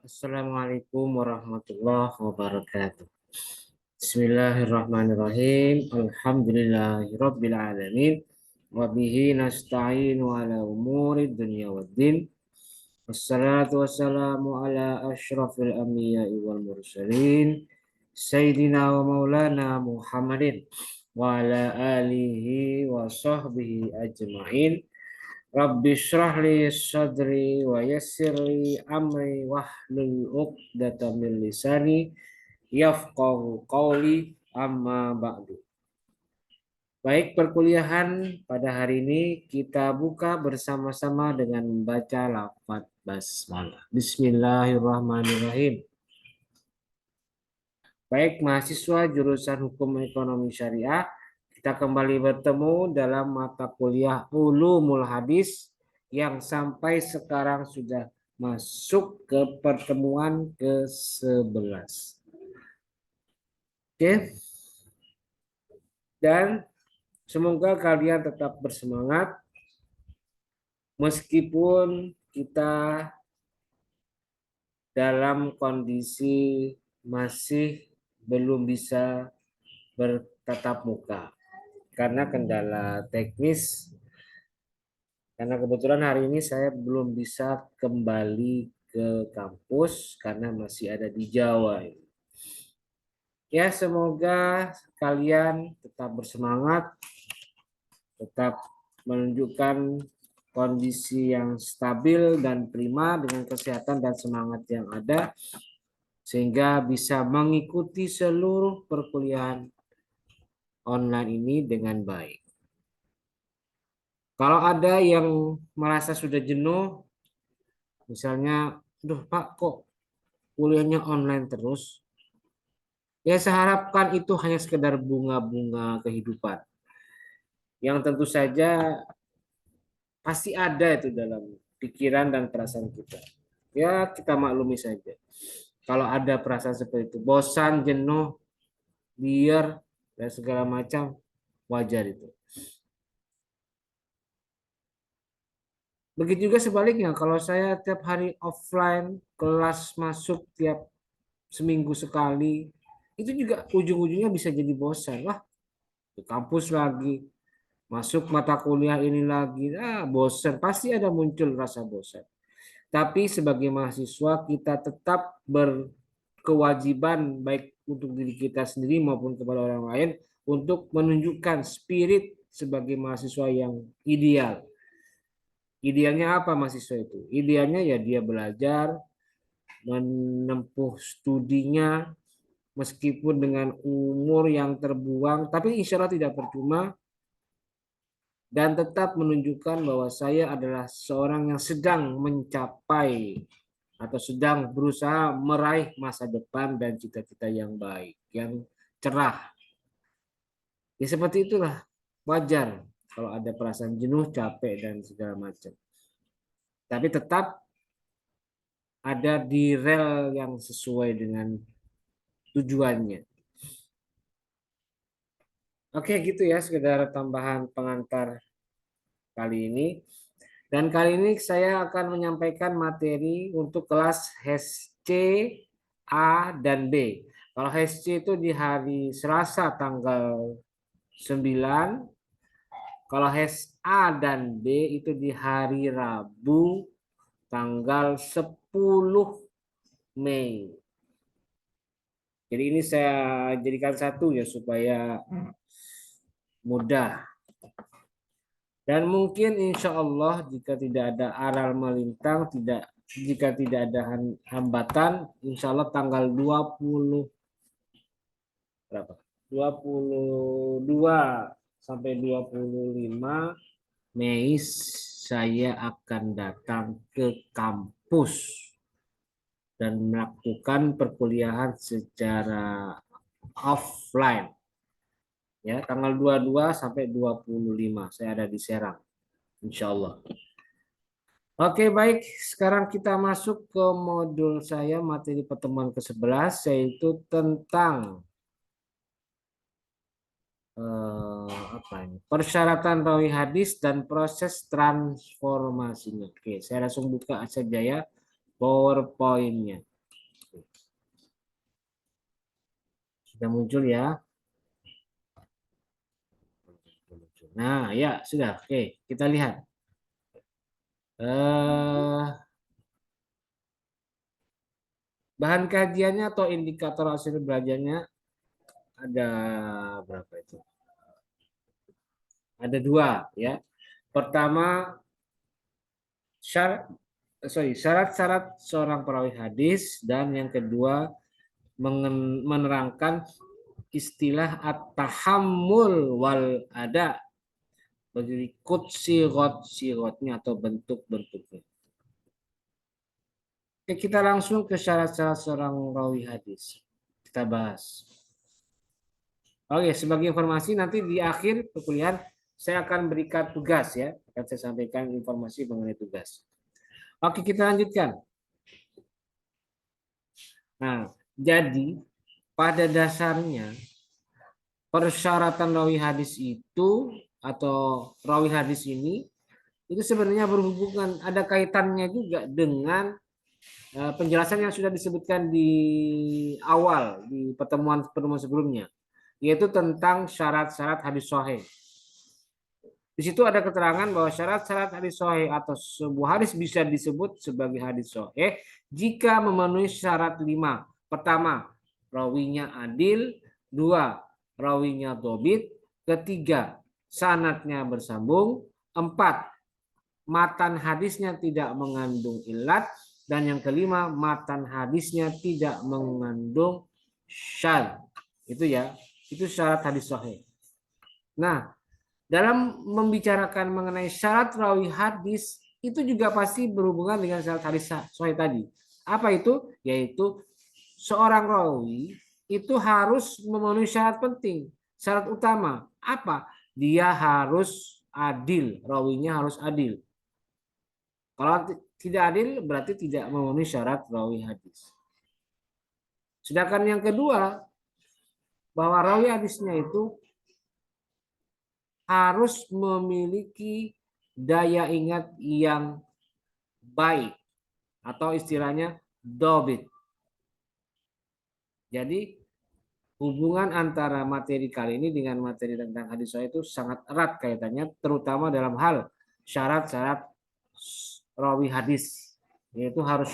Assalamualaikum warahmatullahi wabarakatuh. Bismillahirrahmanirrahim. Alhamdulillahirabbil alamin. Wa bihi nasta'inu ala umuri dunya waddin. Wassalatu wassalamu ala asyrafil anbiya'i wal mursalin. Sayyidina wa maulana Muhammadin wa ala alihi wa sahbihi ajma'in. Rabbi shrah li sadri wa yassir li amri wahlul 'uqdatam min lisani yafqahu qawli amma ba'du. Baik, perkuliahan pada hari ini kita buka bersama-sama dengan membaca lafaz basmalah. Bismillahirrahmanirrahim. Baik, mahasiswa jurusan Hukum Ekonomi Syariah, kita kembali bertemu dalam mata kuliah Ulumul Hadis yang sampai sekarang sudah masuk ke pertemuan ke-11. Oke. Dan semoga kalian tetap bersemangat meskipun kita dalam kondisi masih belum bisa bertatap muka karena kendala teknis. Karena kebetulan hari ini saya belum bisa kembali ke kampus karena masih ada di Jawa. Ya, semoga kalian tetap bersemangat, tetap menunjukkan kondisi yang stabil dan prima dengan kesehatan dan semangat yang ada, sehingga bisa mengikuti seluruh perkuliahan online ini dengan baik. Kalau ada yang merasa sudah jenuh, misalnya, duh Pak, kok kuliahnya online terus? Ya, saya harapkan itu hanya sekedar bunga-bunga kehidupan. Yang tentu saja pasti ada itu dalam pikiran dan perasaan kita. Ya, kita maklumi saja. Kalau ada perasaan seperti itu, bosan, jenuh, liar, dan segala macam, wajar itu. Begitu juga sebaliknya, kalau saya tiap hari offline, kelas masuk tiap seminggu sekali, itu juga ujung-ujungnya bisa jadi bosan. Wah, ke kampus lagi, masuk mata kuliah ini lagi, bosan. Pasti ada muncul rasa bosan. Tapi sebagai mahasiswa kita tetap berkewajiban baik untuk diri kita sendiri maupun kepada orang lain untuk menunjukkan spirit sebagai mahasiswa yang ideal. Idealnya apa mahasiswa itu? Idealnya ya dia belajar, menempuh studinya meskipun dengan umur yang terbuang, tapi insya Allah tidak percuma, dan tetap menunjukkan bahwa saya adalah seorang yang sedang mencapai atau sedang berusaha meraih masa depan dan cita-cita yang baik, yang cerah. Ya seperti itulah, wajar kalau ada perasaan jenuh, capek, dan segala macam. Tapi tetap ada di rel yang sesuai dengan tujuannya. Oke, gitu ya, sekedar tambahan pengantar kali ini. Dan kali ini saya akan menyampaikan materi untuk kelas HES C, A, dan B. Kalau HES C itu di hari Selasa tanggal 9, kalau HES A dan B itu di hari Rabu tanggal 10 Mei. Jadi ini saya jadikan satu ya supaya mudah. Dan mungkin insya Allah jika tidak ada aral melintang, jika tidak ada hambatan, insya Allah tanggal 20 berapa? 22 sampai 25 Mei saya akan datang ke kampus dan melakukan perkuliahan secara offline. Ya, tanggal 22 sampai 25 saya ada di Serang, insya Allah. Oke, baik. Sekarang kita masuk ke modul saya, materi pertemuan ke-11, yaitu tentang apa ini? Persyaratan rawi hadis dan proses transformasinya. Oke, saya langsung buka saja ya PowerPoint-nya. Sudah muncul ya. Nah, ya sudah. Oke, kita lihat. Eh, bahan kajiannya atau indikator hasil belajarnya ada berapa itu? Ada dua ya. Pertama, syarat syarat-syarat seorang perawi hadis, dan yang kedua menerangkan istilah at-tahammul wal ada, berikut sirotnya atau bentuk-bentuknya. Oke, kita langsung ke syarat-syarat seorang rawi hadis. Kita bahas. Oke, sebagai informasi nanti di akhir perkuliahan saya akan berikan tugas ya. Akan saya sampaikan informasi mengenai tugas. Oke, kita lanjutkan. Nah, jadi pada dasarnya persyaratan rawi hadis itu atau rawi hadis ini itu sebenarnya berhubungan, ada kaitannya juga dengan penjelasan yang sudah disebutkan di awal di pertemuan sebelumnya, yaitu tentang syarat-syarat hadis sahih. Di situ ada keterangan bahwa syarat-syarat hadis sahih atau sebuah hadis bisa disebut sebagai hadis sahih jika memenuhi syarat 5. Pertama, rawinya adil. Dua, rawinya dobit. Ketiga, sanadnya bersambung. Empat, matan hadisnya tidak mengandung ilat. Dan yang kelima, matan hadisnya tidak mengandung syadz. Itu ya, itu syarat hadis sahih. Nah, dalam membicarakan mengenai syarat rawi hadis itu juga pasti berhubungan dengan syarat hadis sahih tadi. Apa itu? Yaitu seorang rawi itu harus memenuhi syarat penting, syarat utama. Apa? Dia harus adil, rawinya harus adil. Kalau tidak adil berarti tidak memenuhi syarat rawi hadis. Sedangkan yang kedua, bahwa rawi hadisnya itu harus memiliki daya ingat yang baik atau istilahnya dobit. Jadi hubungan antara materi kali ini dengan materi tentang hadis sahih itu sangat erat kaitannya, terutama dalam hal syarat-syarat rawi hadis, yaitu harus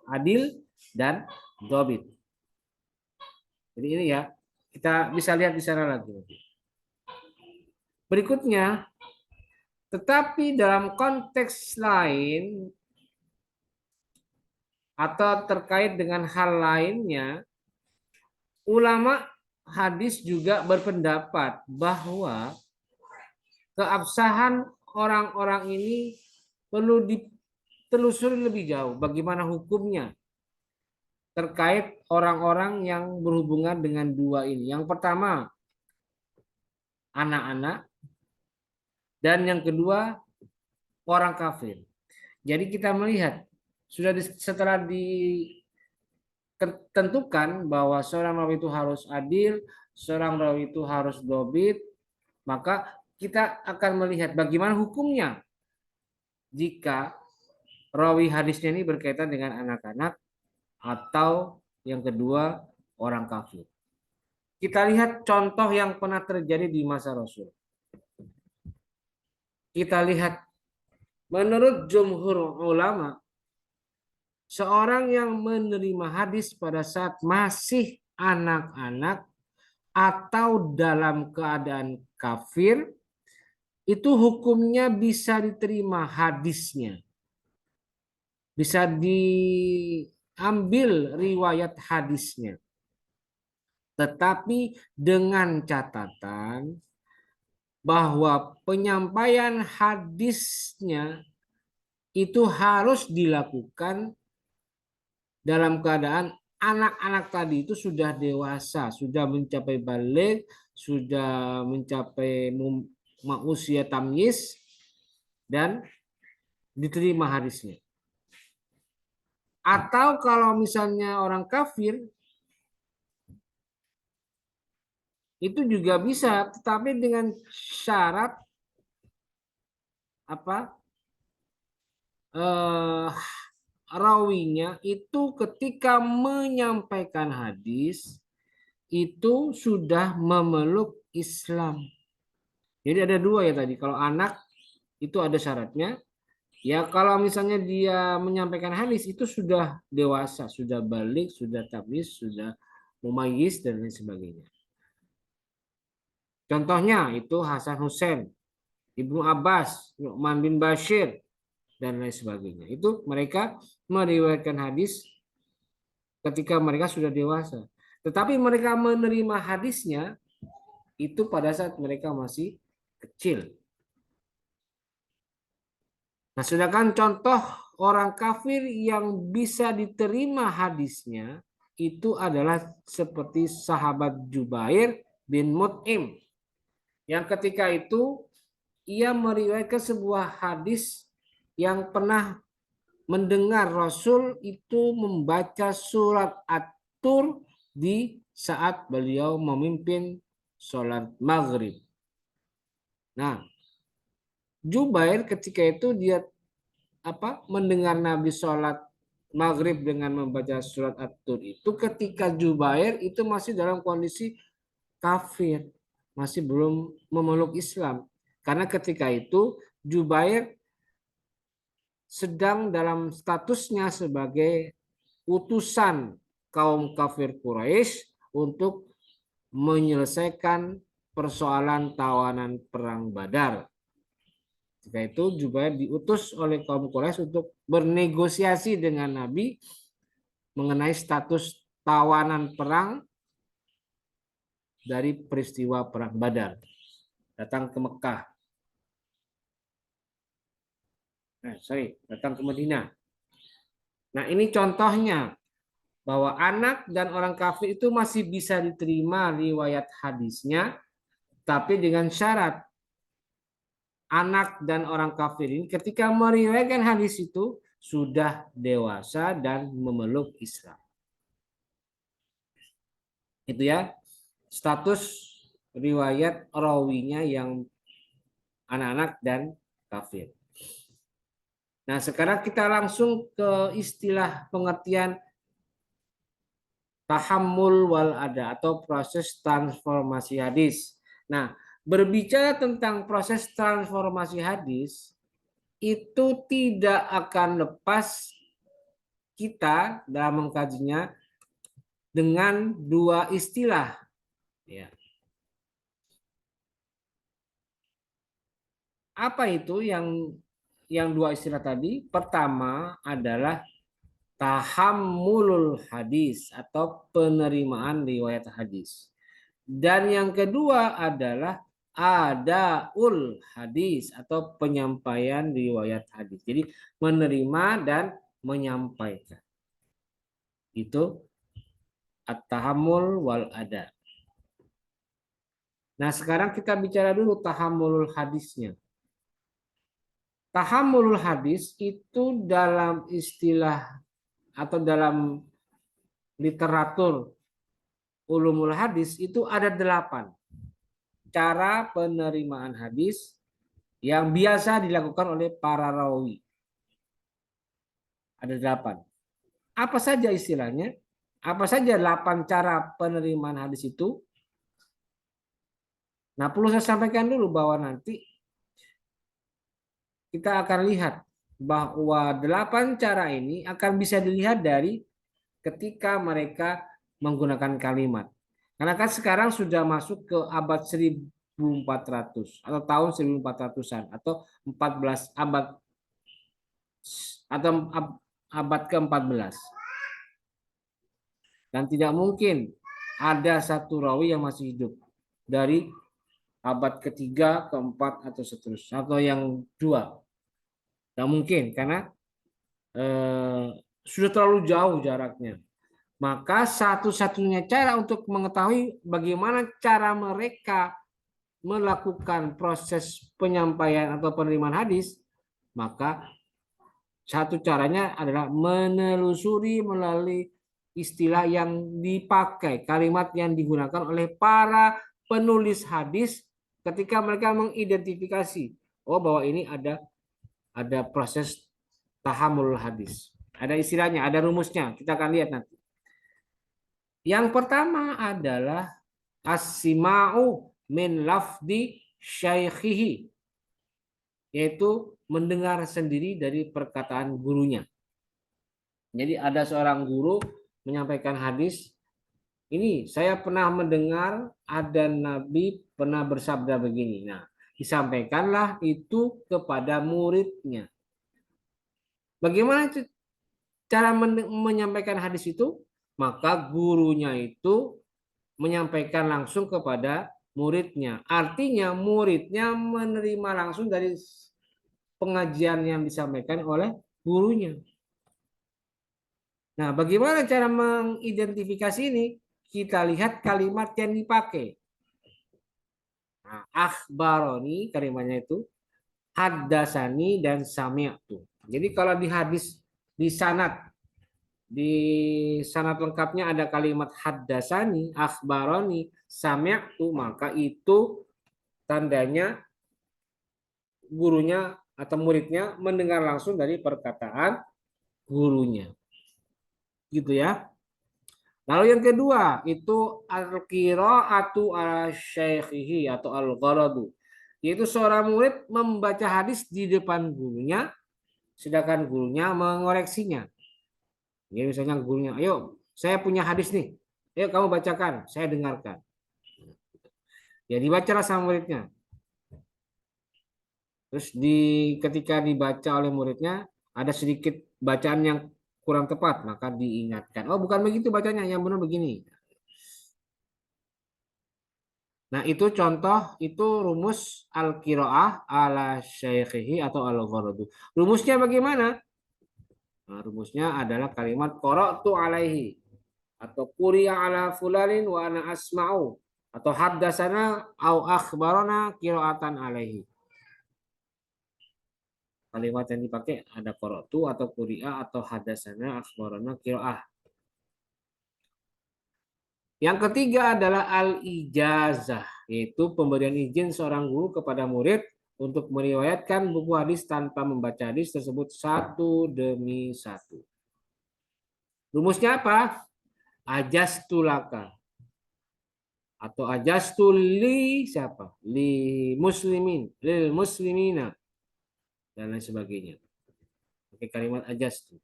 adil dan dobit. Jadi ini ya, kita bisa lihat di sana lagi. Berikutnya, tetapi dalam konteks lain atau terkait dengan hal lainnya, ulama hadis juga berpendapat bahwa keabsahan orang-orang ini perlu ditelusuri lebih jauh bagaimana hukumnya terkait orang-orang yang berhubungan dengan dua ini. Yang pertama, anak-anak, dan yang kedua, orang kafir. Jadi kita melihat setelah ditentukan bahwa seorang rawi itu harus adil, seorang rawi itu harus dobit, maka kita akan melihat bagaimana hukumnya jika rawi hadisnya ini berkaitan dengan anak-anak atau yang kedua orang kafir. Kita lihat contoh yang pernah terjadi di masa Rasul. Kita lihat menurut jumhur ulama, seorang yang menerima hadis pada saat masih anak-anak atau dalam keadaan kafir, itu hukumnya bisa diterima hadisnya. Bisa diambil riwayat hadisnya. Tetapi dengan catatan bahwa penyampaian hadisnya itu harus dilakukan dalam keadaan anak-anak tadi itu sudah dewasa, sudah mencapai balik, sudah mencapai usia tamyiz, dan diterima hadisnya. Atau kalau misalnya orang kafir, itu juga bisa, tetapi dengan syarat apa? rawinya itu ketika menyampaikan hadis itu sudah memeluk Islam. Jadi ada dua ya tadi. Kalau anak itu ada syaratnya. Ya kalau misalnya dia menyampaikan hadis itu sudah dewasa, sudah balik, sudah tabiz, sudah mumayyiz dan lain sebagainya. Contohnya itu Hasan Hussein, Ibnu Abbas, Nu'man bin Bashir dan lain sebagainya. Itu mereka meriwayatkan hadis ketika mereka sudah dewasa. Tetapi mereka menerima hadisnya itu pada saat mereka masih kecil. Nah, sedangkan contoh orang kafir yang bisa diterima hadisnya itu adalah seperti sahabat Jubair bin Mut'im yang ketika itu ia meriwayatkan sebuah hadis yang pernah mendengar Rasul itu membaca surat At-Tur di saat beliau memimpin sholat maghrib. Nah, Jubair ketika itu dia mendengar Nabi sholat maghrib dengan membaca surat At-Tur itu ketika Jubair itu masih dalam kondisi kafir, masih belum memeluk Islam. Karena ketika itu Jubair sedang dalam statusnya sebagai utusan kaum kafir Quraisy untuk menyelesaikan persoalan tawanan perang Badar. Ketika itu Jubair diutus oleh kaum Quraisy untuk bernegosiasi dengan Nabi mengenai status tawanan perang dari peristiwa perang Badar. Datang ke Mekah. Datang ke Madinah. Nah, ini contohnya bahwa anak dan orang kafir itu masih bisa diterima riwayat hadisnya, tapi dengan syarat anak dan orang kafir ini ketika meriwayatkan hadis itu sudah dewasa dan memeluk Islam. Itu ya, status riwayat rawinya yang anak-anak dan kafir. Nah, sekarang kita langsung ke istilah pengertian tahammul wal ada atau proses transformasi hadis. Nah, berbicara tentang proses transformasi hadis itu tidak akan lepas kita dalam mengkajinya dengan dua istilah. Ya. Apa itu yang dua istilah tadi? Pertama adalah tahammulul hadis atau penerimaan riwayat hadis. Dan yang kedua adalah adaul hadis atau penyampaian riwayat hadis. Jadi menerima dan menyampaikan. Itu at-tahammul wal ada. Nah, sekarang kita bicara dulu tahammulul hadisnya. Tahammulul hadis itu dalam istilah atau dalam literatur ulumul hadis itu ada 8 cara penerimaan hadis yang biasa dilakukan oleh para rawi. Ada 8. Apa saja istilahnya? Apa saja 8 cara penerimaan hadis itu? Nah, perlu saya sampaikan dulu bahwa nanti kita akan lihat bahwa 8 cara ini akan bisa dilihat dari ketika mereka menggunakan kalimat. Karena kan sekarang sudah masuk ke abad 1400 atau tahun 1400-an atau 14 abad atau abad ke-14. Dan tidak mungkin ada satu rawi yang masih hidup dari abad ketiga, keempat atau seterusnya atau yang 2. Tidak mungkin karena sudah terlalu jauh jaraknya. Maka satu-satunya cara untuk mengetahui bagaimana cara mereka melakukan proses penyampaian atau penerimaan hadis, maka satu caranya adalah menelusuri melalui istilah yang dipakai, kalimat yang digunakan oleh para penulis hadis ketika mereka mengidentifikasi, oh bahwa ini ada proses tahammul hadis. Ada istilahnya, ada rumusnya. Kita akan lihat nanti. Yang pertama adalah as-sima'u min lafdi syaikhihi, yaitu mendengar sendiri dari perkataan gurunya. Jadi ada seorang guru menyampaikan hadis, ini saya pernah mendengar ada Nabi pernah bersabda begini. Nah, disampaikanlah itu kepada muridnya. Bagaimana cara menyampaikan hadis itu? Maka gurunya itu menyampaikan langsung kepada muridnya. Artinya muridnya menerima langsung dari pengajian yang disampaikan oleh gurunya. Nah, bagaimana cara mengidentifikasi ini? Kita lihat kalimat yang dipakai. Nah, akhbaroni kalimatnya itu, haddasani dan sami'tu. Jadi kalau di hadis di sanad lengkapnya ada kalimat haddasani, akhbaroni, sami'tu, maka itu tandanya gurunya atau muridnya mendengar langsung dari perkataan gurunya. Gitu ya. Lalu yang kedua itu al-qiraatu ala syaikhihi atau al-gharadu. Yaitu seorang murid membaca hadis di depan gurunya sedangkan gurunya mengoreksinya. Jadi misalnya gurunya, "Ayo, saya punya hadis nih. Ayo kamu bacakan, saya dengarkan." Ya dibacalah sama muridnya. Terus ketika dibaca oleh muridnya ada sedikit bacaan yang kurang tepat, maka diingatkan. Oh, bukan begitu bacanya, yang benar begini. Nah, itu contoh, itu rumus al-qiraah ala syaikhihi atau al-gharadu. Rumusnya bagaimana? Nah, rumusnya adalah kalimat qara'tu alaihi atau quriya ala fulanin wa ana asma'u atau haddasana au akhbarana qira'atan alaihi. Kalimat yang dipakai ada qara'tu atau quri'a atau haddasana akhbarana qira'ah. Yang ketiga adalah al-ijazah, yaitu pemberian izin seorang guru kepada murid untuk meriwayatkan buku hadis tanpa membaca hadis tersebut satu demi satu. Rumusnya apa? Ajastulaka atau ajastuli siapa? Li muslimin, lil muslimina dan lain sebagainya. Oke, kalimat ajastu.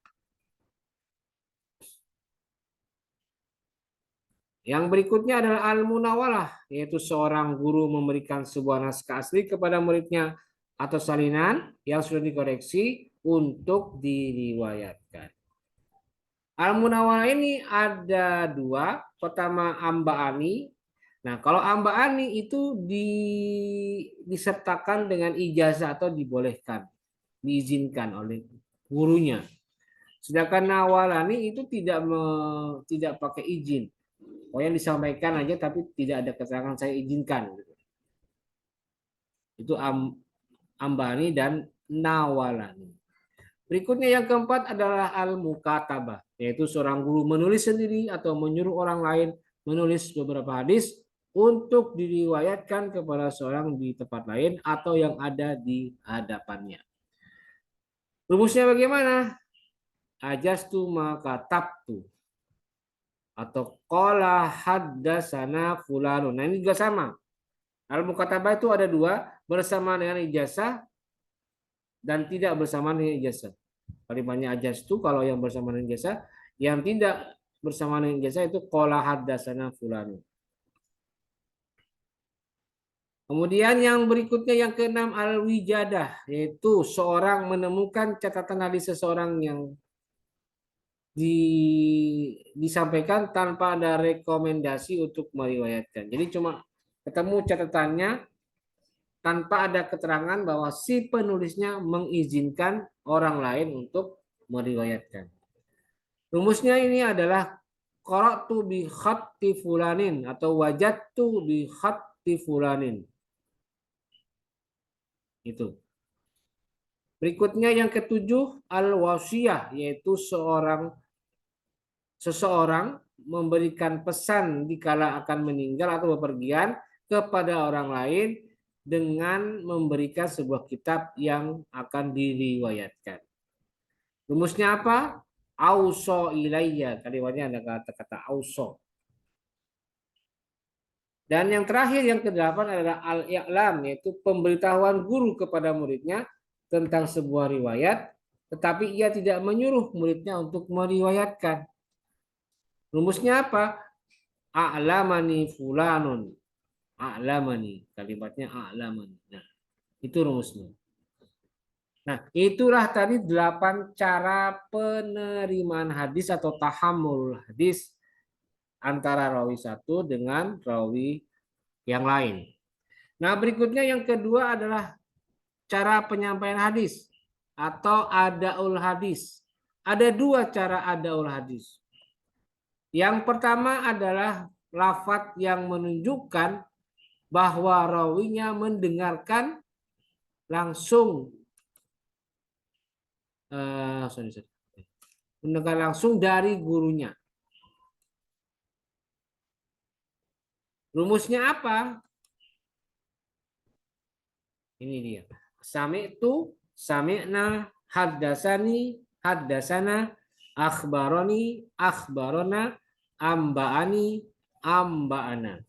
Yang berikutnya adalah al-munawalah, yaitu seorang guru memberikan sebuah naskah asli kepada muridnya atau salinan yang sudah dikoreksi untuk diriwayatkan. Al-munawalah ini ada dua. Pertama ambaani. Nah, kalau ambaani itu disertakan dengan ijazah atau dibolehkan, diizinkan oleh gurunya. Sedangkan nawalani itu tidak pakai izin. Oh, yang disampaikan aja tapi tidak ada keterangan saya izinkan. Itu ambani dan nawalani. Berikutnya yang keempat adalah al-mukatabah, yaitu seorang guru menulis sendiri atau menyuruh orang lain menulis beberapa hadis untuk diriwayatkan kepada seorang di tempat lain atau yang ada di hadapannya. Rumusnya bagaimana? Ajastu maka tabtu atau qala haddasana fulanun. Nah, ini juga sama. Al-mukatabah itu ada dua, bersama dengan ijazah dan tidak bersama dengan ijazah. Kalimatnya ajastu kalau yang bersama dengan ijazah, yang tidak bersama dengan ijazah itu qala haddasana fulanun. Kemudian yang berikutnya yang keenam al-wijadah, yaitu seorang menemukan catatan hadis seseorang yang disampaikan tanpa ada rekomendasi untuk meriwayatkan. Jadi cuma ketemu catatannya tanpa ada keterangan bahwa si penulisnya mengizinkan orang lain untuk meriwayatkan. Rumusnya ini adalah qara'tu bi khatti fulanin atau wajadtu bi khatti fulanin. Itu. Berikutnya yang ketujuh al-wasiyah, yaitu seseorang memberikan pesan dikala akan meninggal atau bepergian kepada orang lain dengan memberikan sebuah kitab yang akan diriwayatkan. Rumusnya apa? Auso ilayya, kalimatnya ada kata-kata auso. Dan yang terakhir yang kedelapan adalah al-i'lam, yaitu pemberitahuan guru kepada muridnya tentang sebuah riwayat, tetapi ia tidak menyuruh muridnya untuk meriwayatkan. Rumusnya apa? A'lamani fulanun. A'lamani, kalimatnya a'lamani. Nah, itu rumusnya. Nah, itulah tadi 8 cara penerimaan hadis atau tahammul hadis antara rawi satu dengan rawi yang lain. Nah, berikutnya yang kedua adalah cara penyampaian hadis atau adaul hadis. Ada dua cara adaul hadis. Yang pertama adalah lafadz yang menunjukkan bahwa rawinya mendengarkan langsung mendengar langsung dari gurunya. Rumusnya apa? Ini dia. Sami'tu, sami'na, haddasani, haddasana, akhbaroni, akhbarona, amba'ani, amba'ana.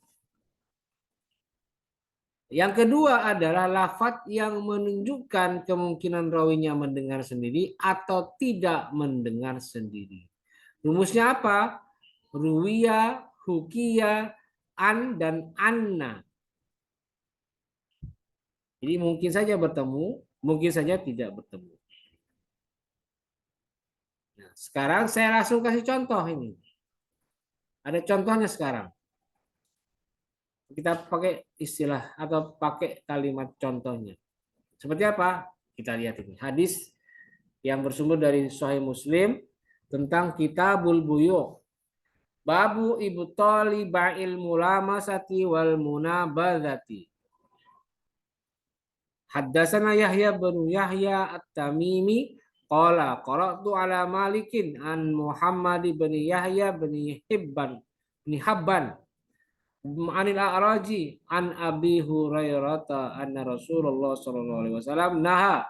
Yang kedua adalah lafadz yang menunjukkan kemungkinan rawinya mendengar sendiri atau tidak mendengar sendiri. Rumusnya apa? Ruwiya, hukiya, an, dan anna. Jadi mungkin saja bertemu, mungkin saja tidak bertemu. Nah, sekarang saya langsung kasih contoh ini. Ada contohnya sekarang. Kita pakai istilah atau pakai kalimat contohnya. Seperti apa? Kita lihat ini. Hadis yang bersumber dari Sahih Muslim tentang Kitabul Buyu'. Babu ibtali ba'il mulamasati wal munabadzati. Haddatsana Yahya bin Yahya At-Tamimi qala qara'tu ala Malikin an Muhammad bin Yahya bin Habban anil A'raji an Abi Hurairah anna Rasulullah sallallahu alaihi wasallam naha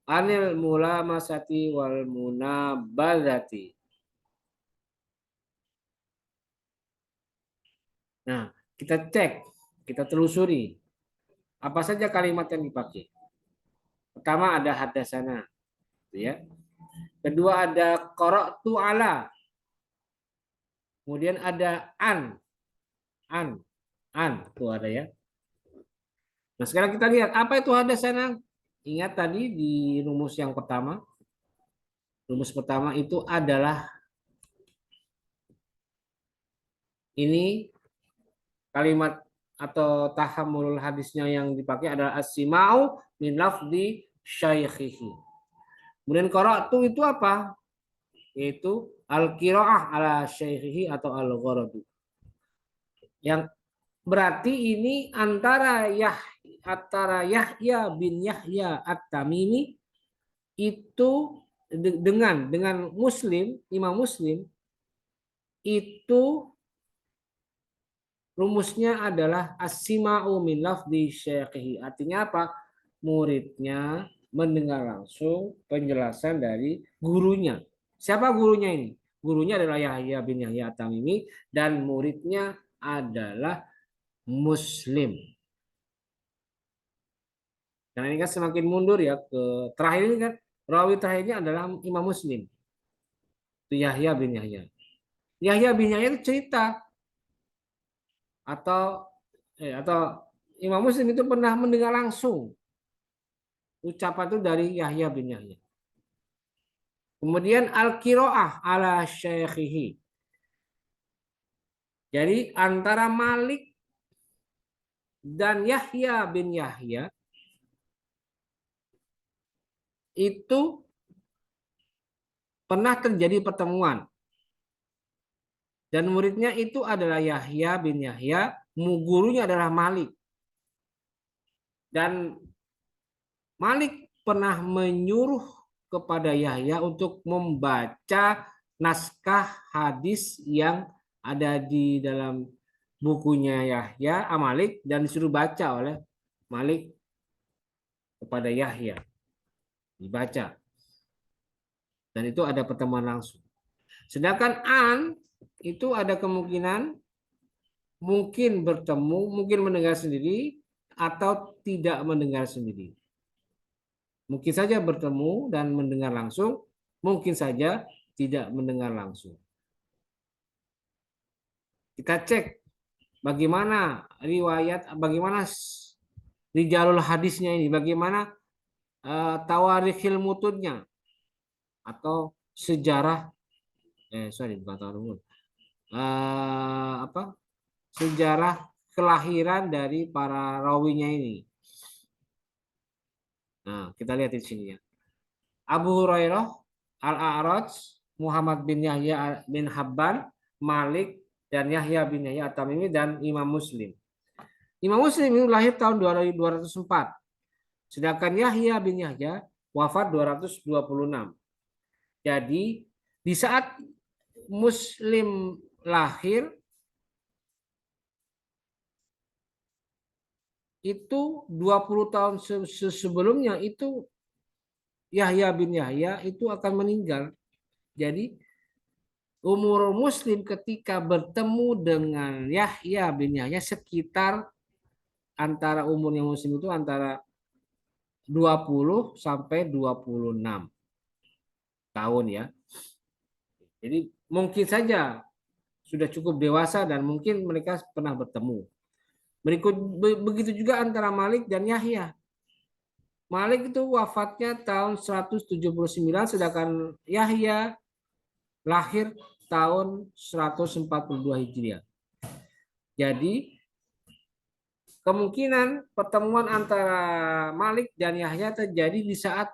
anil mulamasati wal munabadzati. Nah, kita cek, kita telusuri apa saja kalimat yang dipakai. Pertama ada hadasana, ya. Kedua ada qara'tu ala. Kemudian ada an, tuh ada ya. Nah, sekarang kita lihat apa itu hadasana. Ingat tadi di rumus yang pertama. Rumus pertama itu adalah ini kalimat atau tahammulul hadisnya yang dipakai adalah as-sima'u min lafzi syaikhihi. Kemudian qara'tu itu apa? Yaitu al-qira'ah ala syaikhihi atau al-gharadu. Yang berarti ini antara Yahya bin Yahya At-Tamimi itu dengan Muslim, Imam Muslim itu rumusnya adalah as-sima'u min lafzi syaikhihi. Artinya apa? Muridnya mendengar langsung penjelasan dari gurunya. Siapa gurunya ini? Gurunya adalah Yahya bin Yahya At-Tamimi dan muridnya adalah Muslim. Karena ini kan semakin mundur ya ke terakhir ini kan rawi terakhirnya adalah Imam Muslim. Itu Yahya bin Yahya. Yahya bin Yahya itu cerita atau Imam Muslim itu pernah mendengar langsung ucapan itu dari Yahya bin Yahya. Kemudian al-qiraah ala syaikhihi. Jadi antara Malik dan Yahya bin Yahya itu pernah terjadi pertemuan. Dan muridnya itu adalah Yahya bin Yahya, gurunya adalah Malik. Dan Malik pernah menyuruh kepada Yahya untuk membaca naskah hadis yang ada di dalam bukunya Yahya Malik dan disuruh baca oleh Malik kepada Yahya. Dibaca. Dan itu ada pertemuan langsung. Sedangkan an itu ada kemungkinan mungkin bertemu, mungkin mendengar sendiri, atau tidak mendengar sendiri. Mungkin saja bertemu dan mendengar langsung, mungkin saja tidak mendengar langsung. Kita cek bagaimana riwayat, bagaimana rijalul hadisnya ini, bagaimana tawarikhil mutudnya atau sejarah, sorry bukan tawarikh, apa sejarah kelahiran dari para rawinya ini. Nah, kita lihat di sini ya. Abu Hurairah, Al-A'raj, Muhammad bin Yahya bin Habban, Malik, dan Yahya bin Yahya At-Tamimi, dan Imam Muslim. Imam Muslim itu lahir tahun 204. Sedangkan Yahya bin Yahya wafat 226. Jadi di saat Muslim lahir itu 20 tahun sebelumnya itu Yahya bin Yahya itu akan meninggal. Jadi umur Muslim ketika bertemu dengan Yahya bin Yahya sekitar antara umurnya Muslim itu antara 20 sampai 26 tahun ya. Jadi mungkin saja sudah cukup dewasa dan mungkin mereka pernah bertemu. Begitu juga antara Malik dan Yahya. Malik itu wafatnya tahun 179 sedangkan Yahya lahir tahun 142 Hijriah. Jadi kemungkinan pertemuan antara Malik dan Yahya terjadi di saat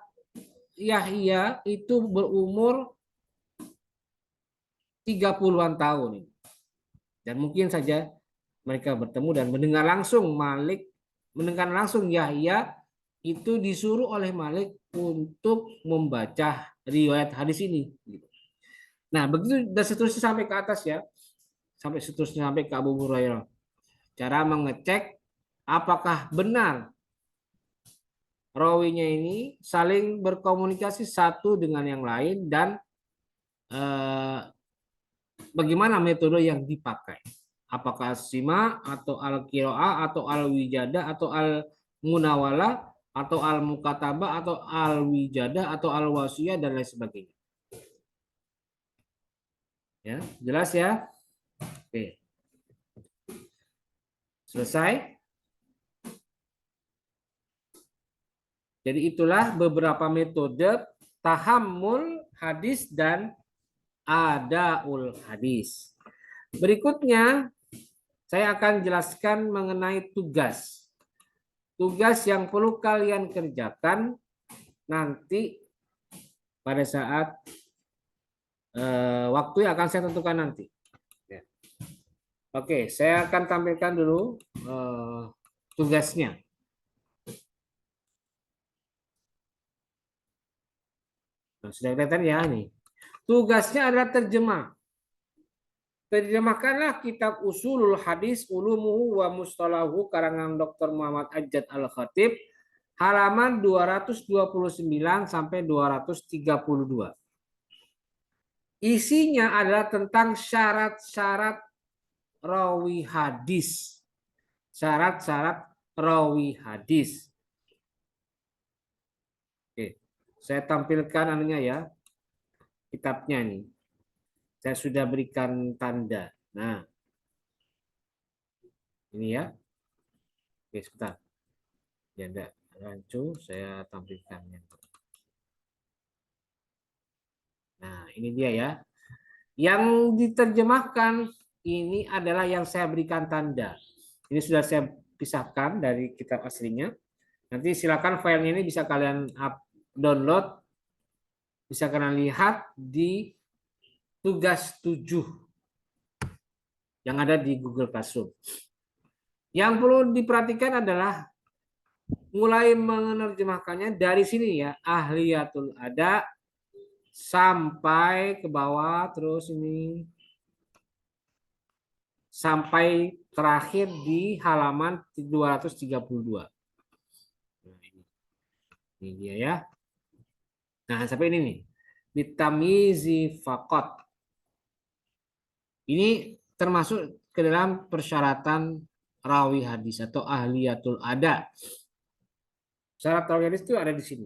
Yahya itu berumur 30-an tahun. Dan mungkin saja mereka bertemu dan mendengar langsung Malik, mendengar langsung Yahya itu disuruh oleh Malik untuk membaca riwayat hadis ini. Nah, begitu dan seterusnya sampai ke atas ya. Sampai seterusnya sampai ke Abu Hurairah. Cara mengecek apakah benar rawinya ini saling berkomunikasi satu dengan yang lain dan bagaimana metode yang dipakai. Apakah sima atau al-qiraah atau al-wijada atau al-munawala atau al-mukataba atau al-wijada atau al-wasiyah dan lain sebagainya. Ya, jelas ya? Oke. Selesai? Jadi itulah beberapa metode tahammul hadis dan adaul hadis. Berikutnya saya akan jelaskan mengenai tugas. Tugas yang perlu kalian kerjakan nanti pada saat waktu yang akan saya tentukan nanti. Oke, saya akan tampilkan dulu tugasnya. Nah, sudah kelihatan ya nih. Tugasnya adalah terjemah. Terjemahkanlah kitab Usulul Hadis Ulumuhu wa Mustalahu karangan Dr. Muhammad Ajad Al-Khatib halaman 229 sampai 232. Isinya adalah tentang syarat-syarat rawi hadis. Syarat-syarat rawi hadis. Oke, saya tampilkan anunya ya. Kitabnya nih. Saya sudah berikan tanda. Nah, ini ya. Oke, sebentar. Ya, enggak rancu, saya tampilkannya. Nah, ini dia ya. Yang diterjemahkan ini adalah yang saya berikan tanda. Ini sudah saya pisahkan dari kitab aslinya. Nanti silakan filenya ini bisa kalian download, bisa kalian lihat di tugas 7 yang ada di Google Classroom. Yang perlu diperhatikan adalah mulai menerjemahkannya dari sini ya, ahliyatul ada sampai ke bawah terus ini sampai terakhir di halaman 232. Ini dia ya. Nah, sampai ini nih. Bitamizi faqat. Ini termasuk ke dalam persyaratan rawi hadis atau ahliyatul ada. Syarat rawi hadis itu ada di sini.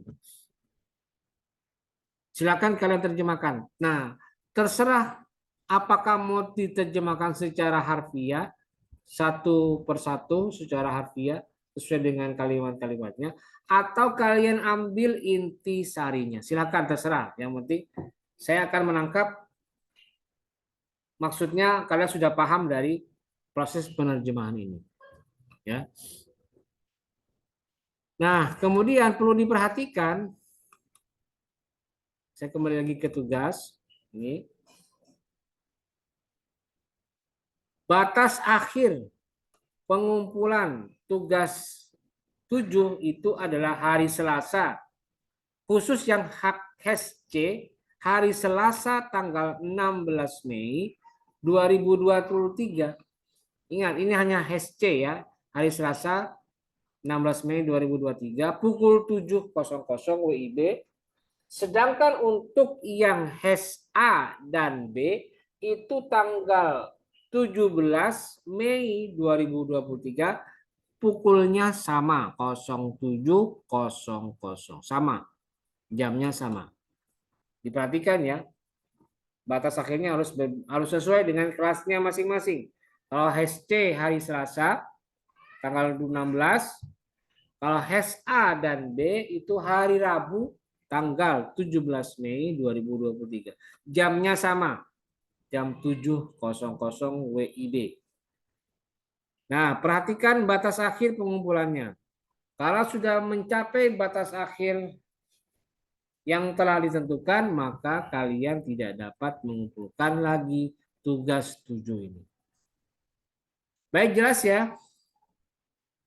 Silakan kalian terjemahkan. Nah, terserah apakah mau diterjemahkan secara harfiah, satu persatu secara harfiah, sesuai dengan kalimat-kalimatnya, atau kalian ambil inti sarinya. Silakan terserah. Yang penting saya akan menangkap maksudnya kalian sudah paham dari proses penerjemahan ini. Ya. Nah, kemudian perlu diperhatikan, saya kembali lagi ke tugas. Ini batas akhir pengumpulan tugas 7 itu adalah hari Selasa. Khusus yang hak HES C, hari Selasa tanggal 16 Mei 2023. Ingat, ini hanya HES C ya. Hari Selasa 16 Mei 2023 pukul 7.00 WIB. Sedangkan untuk yang HES A dan B itu tanggal 17 Mei 2023 pukulnya sama 07.00 sama, jamnya sama. Diperhatikan ya, batas akhirnya harus sesuai dengan kelasnya masing-masing. Kalau HES-C hari Selasa tanggal 16, kalau HES-A dan B itu hari Rabu tanggal 17 Mei 2023. Jamnya sama, jam 7.00 WIB. Nah, perhatikan batas akhir pengumpulannya. Kalau sudah mencapai batas akhir yang telah ditentukan, maka kalian tidak dapat mengumpulkan lagi tugas 7 ini. Baik, jelas ya?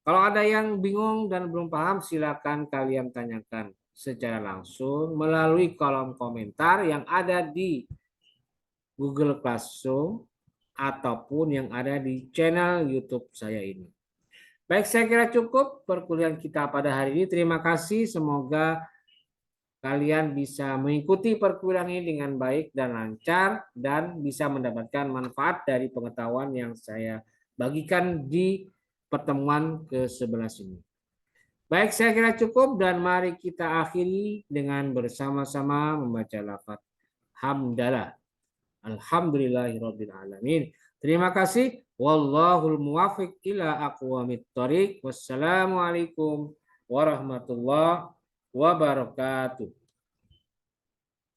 Kalau ada yang bingung dan belum paham, silakan kalian tanyakan secara langsung melalui kolom komentar yang ada di Google Classroom ataupun yang ada di channel YouTube saya ini. Baik, saya kira cukup perkuliahan kita pada hari ini. Terima kasih. Semoga kalian bisa mengikuti perkuliahan ini dengan baik dan lancar dan bisa mendapatkan manfaat dari pengetahuan yang saya bagikan di pertemuan ke-11 ini. Baik, saya kira cukup dan mari kita akhiri dengan bersama-sama membaca lafaz hamdalah. Alhamdulillahirabbil alamin. Terima kasih. Wallahul muwaffiq ila aqwamit thoriq. Wassalamualaikum warahmatullahi wabarakatuh.